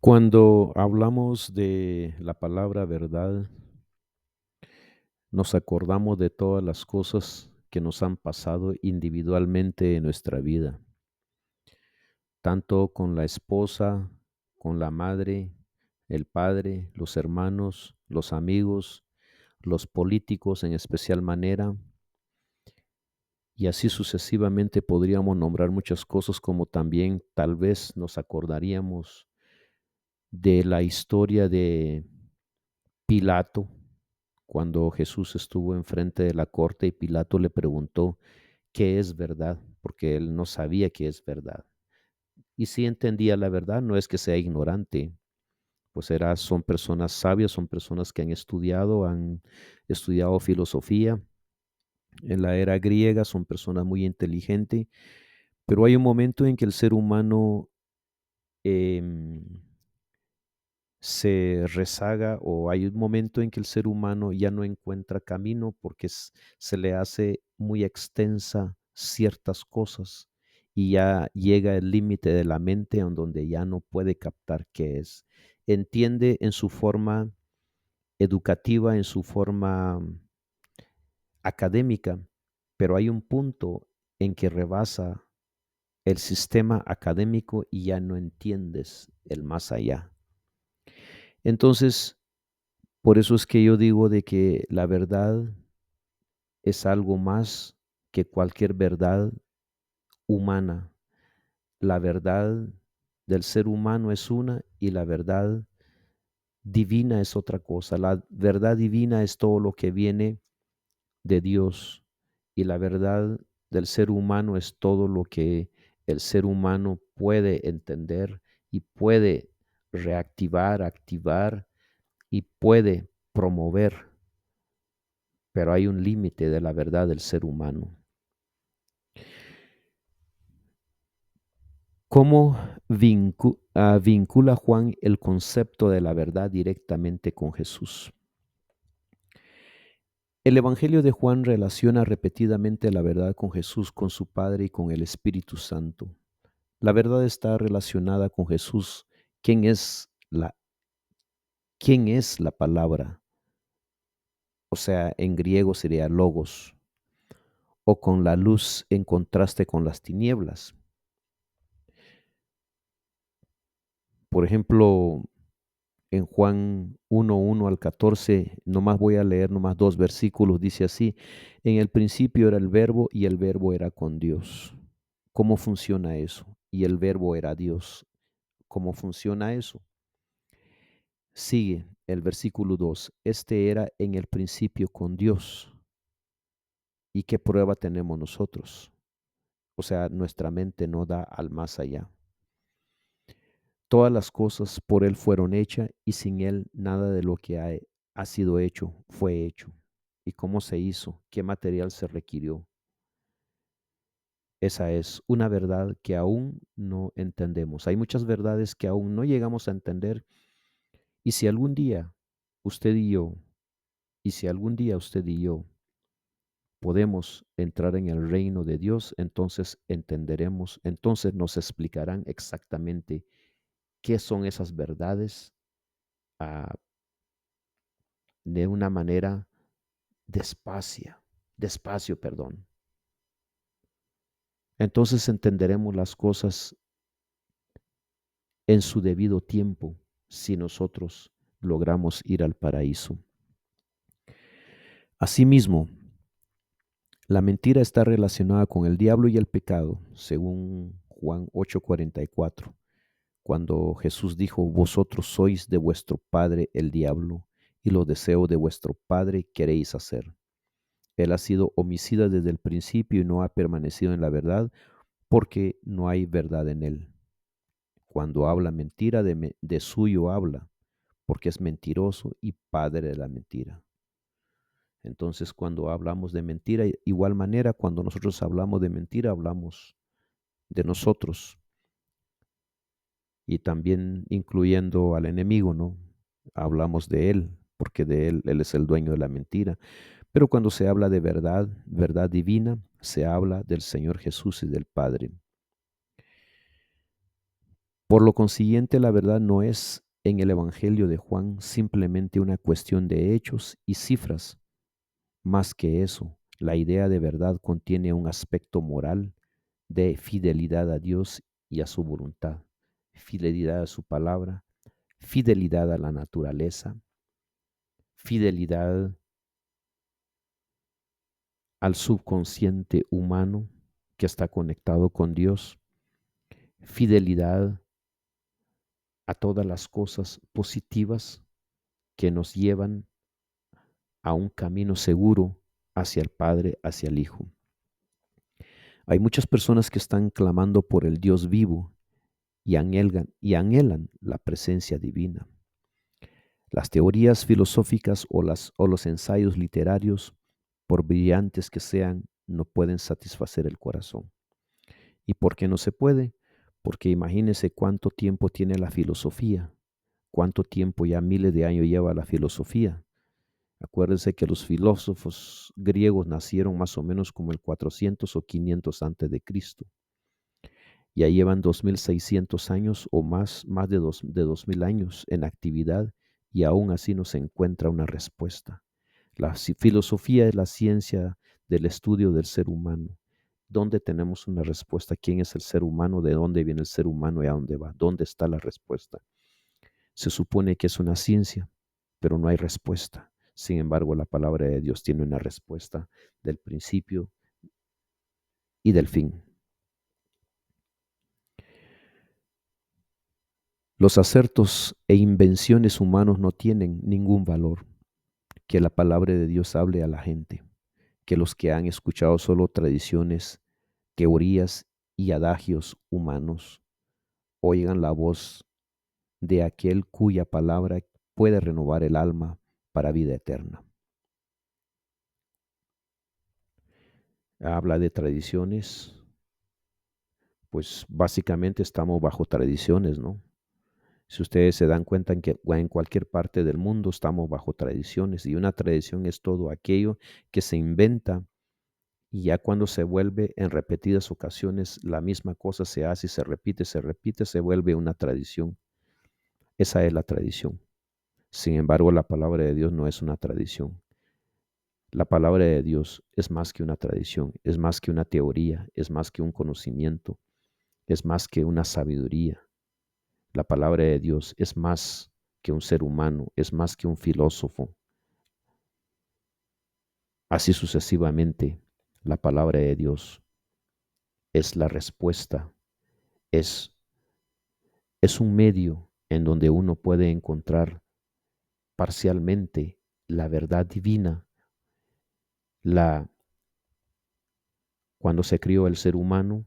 Cuando hablamos de la palabra verdad, nos acordamos de todas las cosas que nos han pasado individualmente en nuestra vida, tanto con la esposa, con la madre, el padre, los hermanos, los amigos, los políticos en especial manera, y así sucesivamente podríamos nombrar muchas cosas como también tal vez nos acordaríamos de la historia de Pilato, cuando Jesús estuvo enfrente de la corte y Pilato le preguntó qué es verdad, porque él no sabía qué es verdad. Y si entendía la verdad, no es que sea ignorante, pues son personas sabias, son personas que han estudiado filosofía en la era griega, son personas muy inteligentes, pero hay un momento en que el ser humano em, se rezaga o hay un momento en que el ser humano ya no encuentra camino porque se le hace muy extensa ciertas cosas y ya llega el límite de la mente en donde ya no puede captar qué es. Entiende en su forma educativa, en su forma académica, pero hay un punto en que rebasa el sistema académico y ya no entiendes el más allá. Entonces, por eso es que yo digo de que la verdad es algo más que cualquier verdad humana. La verdad del ser humano es una y la verdad divina es otra cosa. La verdad divina es todo lo que viene de Dios y la verdad del ser humano es todo lo que el ser humano puede entender y puede reactivar, activar y puede promover, pero hay un límite de la verdad del ser humano. ¿Cómo vincula Juan el concepto de la verdad directamente con Jesús? El Evangelio de Juan relaciona repetidamente la verdad con Jesús, con su Padre y con el Espíritu Santo. La verdad está relacionada con Jesús, quién es la, quién es la palabra, o sea, en griego sería logos, o con la luz en contraste con las tinieblas. Por ejemplo, en Juan 1:1 al 14, nomás voy a leer nomás 2 versículos, dice así: en el principio era el verbo y el verbo era con Dios. ¿Cómo funciona eso? Y el verbo era Dios. ¿Cómo funciona eso? Sigue el versículo 2: este era en el principio con Dios. ¿Y qué prueba tenemos nosotros? O sea, nuestra mente no da al más allá. Todas las cosas por Él fueron hechas y sin Él nada de lo que ha sido hecho fue hecho. ¿Y cómo se hizo? ¿Qué material se requirió? Esa es una verdad que aún no entendemos. Hay muchas verdades que aún no llegamos a entender y si algún día usted y yo, y si algún día usted y yo podemos entrar en el reino de Dios, entonces entenderemos, entonces nos explicarán exactamente qué son esas verdades, ah, de una manera despacio, perdón. Entonces entenderemos las cosas en su debido tiempo si nosotros logramos ir al paraíso. Asimismo, la mentira está relacionada con el diablo y el pecado, según Juan 8:44, cuando Jesús dijo: vosotros sois de vuestro padre el diablo, y los deseos de vuestro padre queréis hacer. Él ha sido homicida desde el principio y no ha permanecido en la verdad, porque no hay verdad en él. Cuando habla mentira, de suyo habla, porque es mentiroso y padre de la mentira. Entonces, cuando hablamos de mentira, igual manera, cuando nosotros hablamos de mentira, hablamos de nosotros y también incluyendo al enemigo, ¿no? Hablamos de él, porque de él es el dueño de la mentira. Pero cuando se habla de verdad, verdad divina, se habla del Señor Jesús y del Padre. Por lo consiguiente, la verdad no es en el Evangelio de Juan simplemente una cuestión de hechos y cifras. Más que eso, la idea de verdad contiene un aspecto moral de fidelidad a Dios y a su voluntad, fidelidad a su palabra, fidelidad a la naturaleza, fidelidad al subconsciente humano que está conectado con Dios, fidelidad a todas las cosas positivas que nos llevan a un camino seguro hacia el Padre, hacia el Hijo. Hay muchas personas que están clamando por el Dios vivo y anhelan la presencia divina. Las teorías filosóficas o los ensayos literarios, por brillantes que sean, no pueden satisfacer el corazón. ¿Y por qué no se puede? Porque imagínense cuánto tiempo tiene la filosofía, cuánto tiempo, ya miles de años lleva la filosofía. Acuérdense que los filósofos griegos nacieron más o menos como el 400 o 500 antes de Cristo. Ya llevan 2600 años o más de 2000 años en actividad y aún así no se encuentra una respuesta. La filosofía es la ciencia del estudio del ser humano. ¿Dónde tenemos una respuesta? ¿Quién es el ser humano? ¿De dónde viene el ser humano y a dónde va? ¿Dónde está la respuesta? Se supone que es una ciencia, pero no hay respuesta. Sin embargo, la palabra de Dios tiene una respuesta del principio y del fin. Los acertos e invenciones humanos no tienen ningún valor. Que la palabra de Dios hable a la gente. Que los que han escuchado solo tradiciones, teorías y adagios humanos oigan la voz de aquel cuya palabra puede renovar el alma para vida eterna. Habla de tradiciones, pues básicamente estamos bajo tradiciones, ¿no? Si ustedes se dan cuenta en cualquier parte del mundo estamos bajo tradiciones y una tradición es todo aquello que se inventa y ya cuando se vuelve en repetidas ocasiones la misma cosa se hace y se repite, se vuelve una tradición. Esa es la tradición. Sin embargo, la palabra de Dios no es una tradición. La palabra de Dios es más que una tradición, es más que una teoría, es más que un conocimiento, es más que una sabiduría. La palabra de Dios es más que un ser humano, es más que un filósofo. Así sucesivamente, la palabra de Dios es la respuesta, es, es un medio en donde uno puede encontrar parcialmente la verdad divina, la, cuando se crió el ser humano,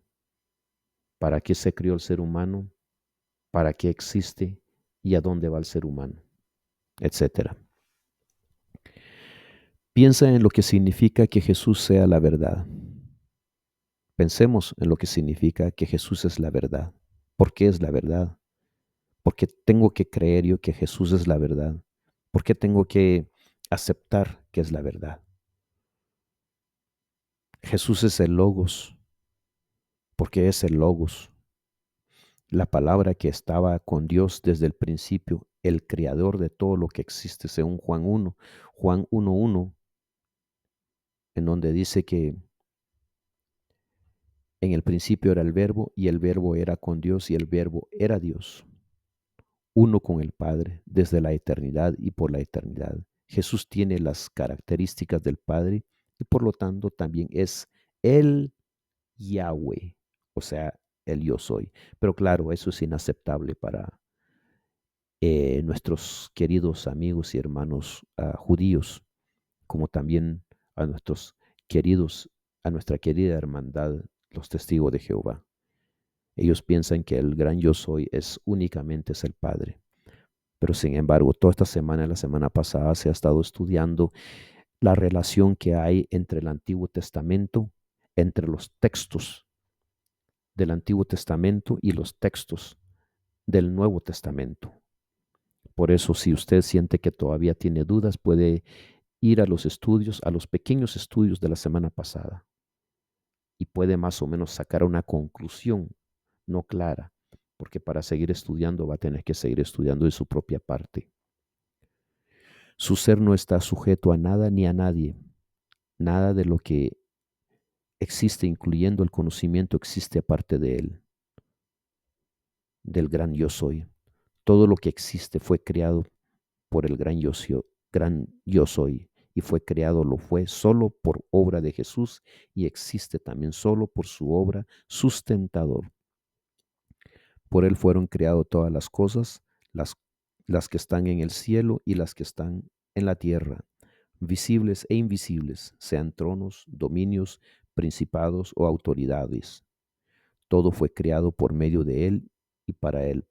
para qué se crió el ser humano, para qué existe y a dónde va el ser humano, etcétera. Piensa en lo que significa que Jesús sea la verdad. Pensemos en lo que significa que Jesús es la verdad. ¿Por qué es la verdad? Porque tengo que creer yo que Jesús es la verdad. ¿Por qué tengo que aceptar que es la verdad? Jesús es el Logos, porque es el Logos, la palabra que estaba con Dios desde el principio, el creador de todo lo que existe, según Juan 1, Juan 1:1, en donde dice que en el principio era el verbo y el verbo era con Dios y el verbo era Dios, uno con el Padre desde la eternidad y por la eternidad. Jesús tiene las características del Padre y por lo tanto también es el Yahweh, o sea, el yo soy. Pero claro, eso es inaceptable para nuestros queridos amigos y hermanos judíos, como también a nuestros queridos, a nuestra querida hermandad, los testigos de Jehová. Ellos piensan que el gran yo soy es únicamente es el Padre. Pero sin embargo, toda esta semana, la semana pasada, se ha estado estudiando la relación que hay entre el Antiguo Testamento, entre los textos del Antiguo Testamento y los textos del Nuevo Testamento. Por eso, si usted siente que todavía tiene dudas, puede ir a los estudios, a los pequeños estudios de la semana pasada y puede más o menos sacar una conclusión, no clara, porque para seguir estudiando va a tener que seguir estudiando de su propia parte. Su ser no está sujeto a nada ni a nadie. Nada de lo que existe, incluyendo el conocimiento, existe aparte de él, del gran yo soy. Todo lo que existe fue creado por el gran yo soy, y fue creado, lo fue solo por obra de Jesús y existe también solo por su obra sustentador. Por él fueron creadas todas las cosas, las, las que están en el cielo y las que están en la tierra, visibles e invisibles, sean tronos, dominios, principados o autoridades. Todo fue creado por medio de él y para él,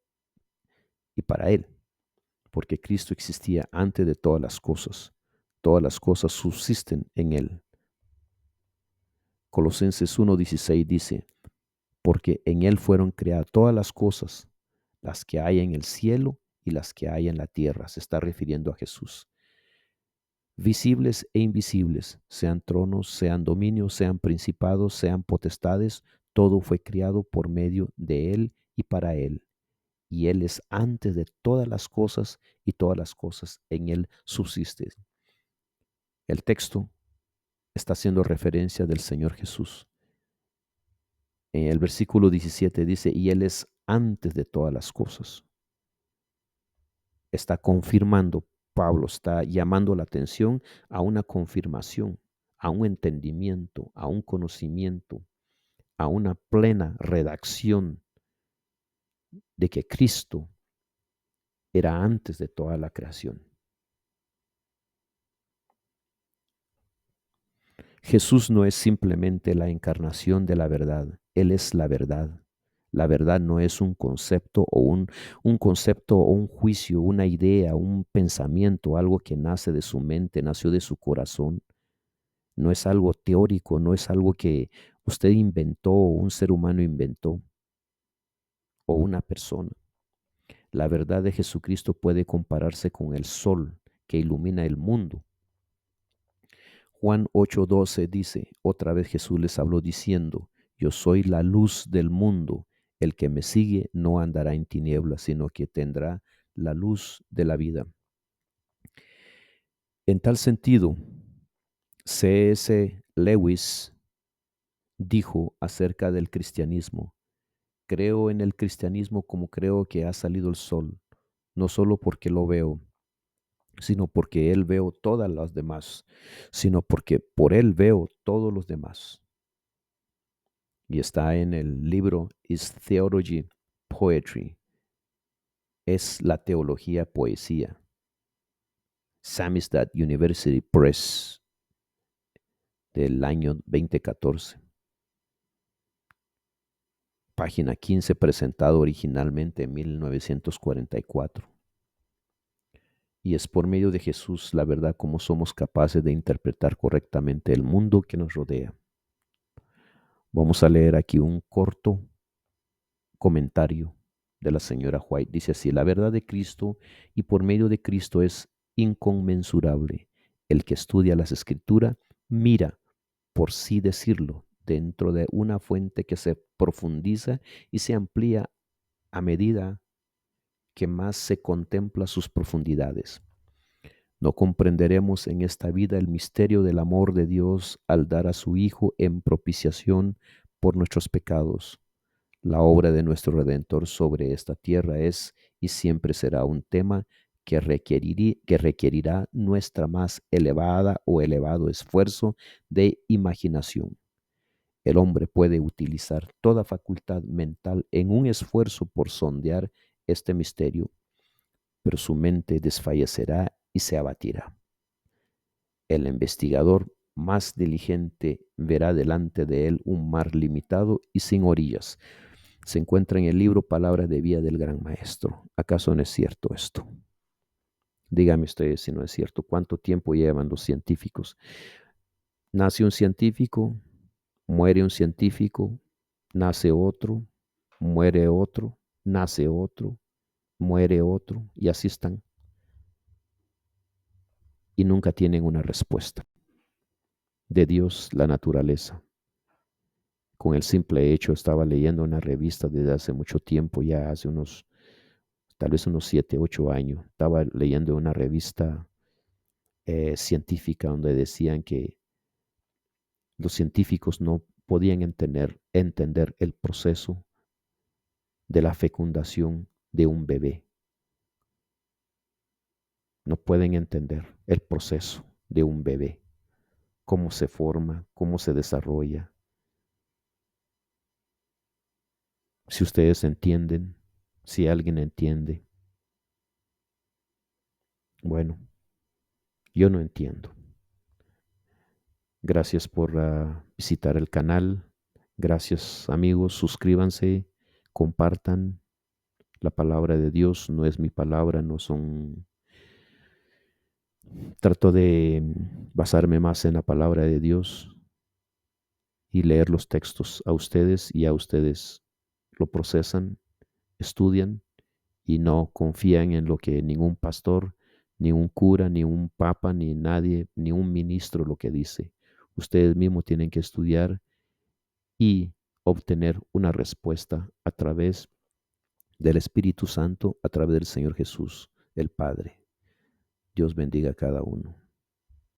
porque Cristo existía antes de todas las cosas. Todas las cosas subsisten en él. Colosenses 1:16 dice, porque en él fueron creadas todas las cosas, las que hay en el cielo y las que hay en la tierra. Se está refiriendo a Jesús. Visibles e invisibles, sean tronos, sean dominios, sean principados, sean potestades, todo fue creado por medio de él y para él. Y él es antes de todas las cosas y todas las cosas en él subsisten. El texto está haciendo referencia del Señor Jesús. En el versículo 17 dice, y él es antes de todas las cosas. Está confirmando, Pablo está llamando la atención a una confirmación, a un entendimiento, a un conocimiento, a una plena redacción de que Cristo era antes de toda la creación. Jesús no es simplemente la encarnación de la verdad, Él es la verdad. La verdad no es un concepto o un concepto o un juicio, una idea, un pensamiento, algo que nace de su mente, nació de su corazón. No es algo teórico, no es algo que usted inventó o un ser humano inventó o una persona. La verdad de Jesucristo puede compararse con el sol que ilumina el mundo. Juan 8:12 dice, otra vez Jesús les habló diciendo, yo soy la luz del mundo, el que me sigue no andará en tinieblas, sino que tendrá la luz de la vida. En tal sentido, C.S. Lewis dijo acerca del cristianismo, creo en el cristianismo como creo que ha salido el sol, no solo porque lo veo, sino porque Él veo todas las demás, sino porque por Él veo todos los demás. Y está en el libro Is Theology Poetry? ¿Es la teología poesía? Samizdat University Press del año 2014. Página 15, presentado originalmente en 1944. Y es por medio de Jesús la verdad como somos capaces de interpretar correctamente el mundo que nos rodea. Vamos a leer aquí un corto comentario de la señora White. Dice así, la verdad de Cristo y por medio de Cristo es inconmensurable. El que estudia las Escrituras mira, por sí decirlo, dentro de una fuente que se profundiza y se amplía a medida que más se contempla sus profundidades. No comprenderemos en esta vida el misterio del amor de Dios al dar a su Hijo en propiciación por nuestros pecados. La obra de nuestro Redentor sobre esta tierra es y siempre será un tema que requerirá nuestra más elevada o elevado esfuerzo de imaginación. El hombre puede utilizar toda facultad mental en un esfuerzo por sondear este misterio, pero su mente desfallecerá y se abatirá. El investigador más diligente verá delante de él un mar limitado y sin orillas. Se encuentra en el libro Palabras de Vida del Gran Maestro. ¿Acaso no es cierto esto? Dígame ustedes si no es cierto. ¿Cuánto tiempo llevan los científicos? Nace un científico, muere un científico, nace otro, muere otro, nace otro, muere otro, y así están. Y nunca tienen una respuesta de Dios, la naturaleza. con el simple hecho, estaba leyendo una revista desde hace mucho tiempo, ya hace tal vez unos 7, 8 años, estaba leyendo una revista científica donde decían que los científicos no podían entender el proceso de la fecundación de un bebé. No pueden entender el proceso de un bebé, cómo se forma, cómo se desarrolla. Si ustedes entienden, si alguien entiende, bueno, yo no entiendo. Gracias por visitar el canal. Gracias amigos, suscríbanse, compartan. La palabra de Dios no es mi palabra, no son... Trato de basarme más en la palabra de Dios y leer los textos a ustedes, y a ustedes lo procesan, estudian y no confían en lo que ningún pastor, ni un cura, ni un papa, ni nadie, ni un ministro lo que dice. Ustedes mismos tienen que estudiar y obtener una respuesta a través del Espíritu Santo, a través del Señor Jesús, el Padre. Dios bendiga a cada uno.